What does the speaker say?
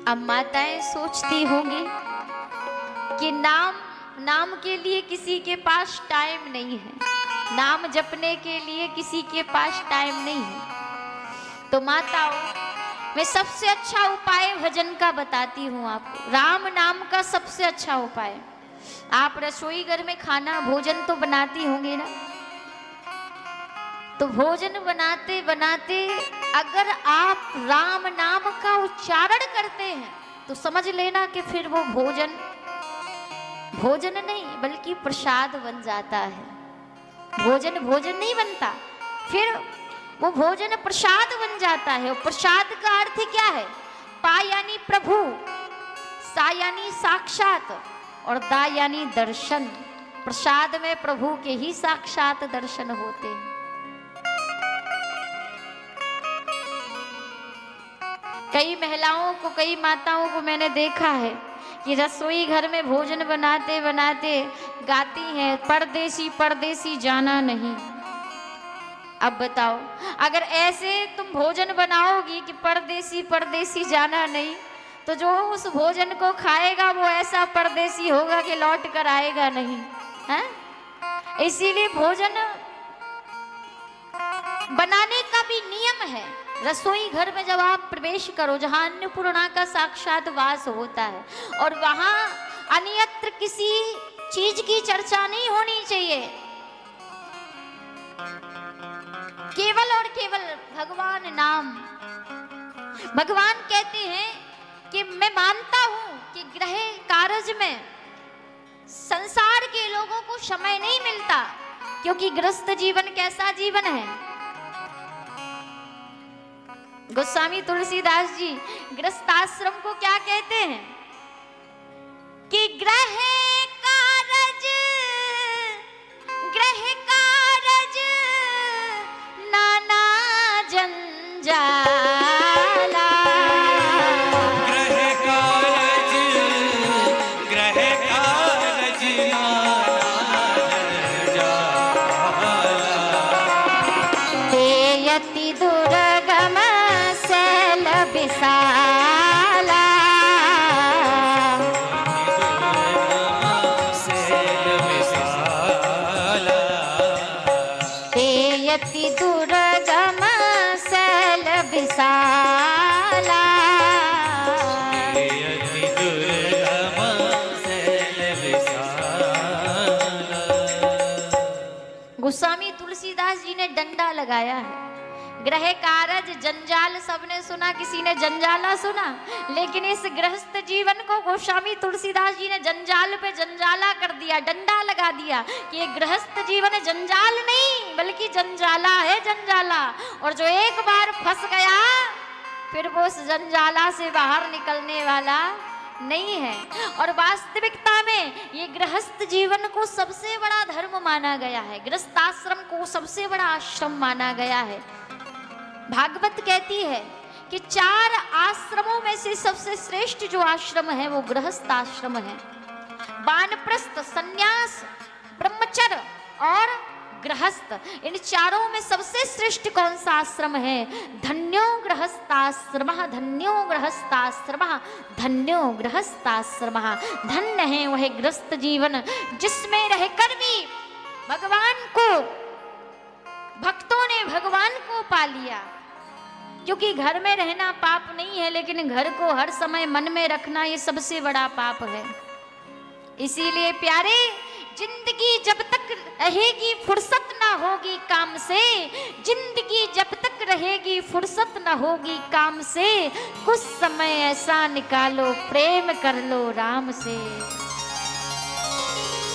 अब माताएं सोचती होंगी कि नाम के लिए किसी के पास टाइम नहीं है, नाम जपने के लिए किसी के पास टाइम नहीं है। तो माताओं, मैं सबसे अच्छा उपाय भजन का बताती हूँ आपको। राम नाम का सबसे अच्छा उपाय, आप रसोई घर में खाना भोजन तो बनाती होंगे ना, तो भोजन बनाते बनाते अगर आप राम नाम का उच्चारण करते हैं तो समझ लेना कि फिर वो भोजन नहीं बल्कि प्रसाद बन जाता है। भोजन नहीं बनता, फिर वो भोजन प्रसाद बन जाता है। प्रसाद का अर्थ क्या है? पा यानी प्रभु, सा यानी साक्षात और दा यानी दर्शन। प्रसाद में प्रभु के ही साक्षात दर्शन होते हैं। कई महिलाओं को, कई माताओं को मैंने देखा है कि रसोई घर में भोजन बनाते बनाते गाती हैं, परदेसी परदेसी जाना नहीं। अब बताओ, अगर ऐसे तुम भोजन बनाओगी कि परदेसी परदेसी जाना नहीं, तो जो उस भोजन को खाएगा वो ऐसा परदेसी होगा कि लौट कर आएगा नहीं है। इसीलिए भोजन बनाने का भी नियम है। रसोई घर में जब आप प्रवेश करो, जहाँ अन्नपूर्णा का साक्षात वास होता है, और वहां अन्यत्र किसी चीज की चर्चा नहीं होनी चाहिए, केवल और केवल भगवान नाम। भगवान कहते हैं कि मैं मानता हूं कि गृह कार्य में संसार के लोगों को समय नहीं मिलता, क्योंकि गृहस्थ जीवन कैसा जीवन है। गोस्वामी तुलसीदास जी गृहस्थाश्रम को क्या कहते हैं कि गृह कारज नाना जंजाला। गृह कारज तेयति दुर्गम शैल विशाला। तेयति दुर्गम शैल विशाला। गोस्वामी तुलसीदास जी ने डंडा लगाया है। गृह कारज जंजाल सबने सुना, किसी ने जंजाला सुना, लेकिन इस गृहस्थ जीवन को गोस्वामी तुलसीदास जी ने जंजाल पे जंजाला कर दिया, डंडा लगा दिया कि ये गृहस्थ जीवन जंजाल नहीं बल्कि जंजाला है, जंजाला। और जो एक बार फंस गया फिर वो उस जंजाला से बाहर निकलने वाला नहीं है। और वास्तविकता में ये गृहस्थ जीवन को सबसे बड़ा धर्म माना गया है, गृहस्थाश्रम को सबसे बड़ा आश्रम माना गया है। भागवत कहती है कि 4 आश्रमों में से सबसे श्रेष्ठ जो आश्रम है वो गृहस्थ आश्रम है। वानप्रस्थ, संन्यास, ब्रह्मचर्य और गृहस्थ, इन चारों में सबसे श्रेष्ठ कौन सा आश्रम है? धन्यो गृहस्थाश्रमः, धन्यो गृहस्थाश्रमः, धन्यो गृहस्थाश्रमः। धन्य है वह गृहस्थ जीवन जिसमें रहकर भी भगवान को, भक्तों ने भगवान को पा लिया। क्योंकि घर में रहना पाप नहीं है, लेकिन घर को हर समय मन में रखना ये सबसे बड़ा पाप है। इसीलिए प्यारे, जिंदगी जब तक रहेगी फुर्सत ना होगी काम से, जिंदगी जब तक रहेगी फुर्सत ना होगी काम से, कुछ समय ऐसा निकालो प्रेम कर लो राम से।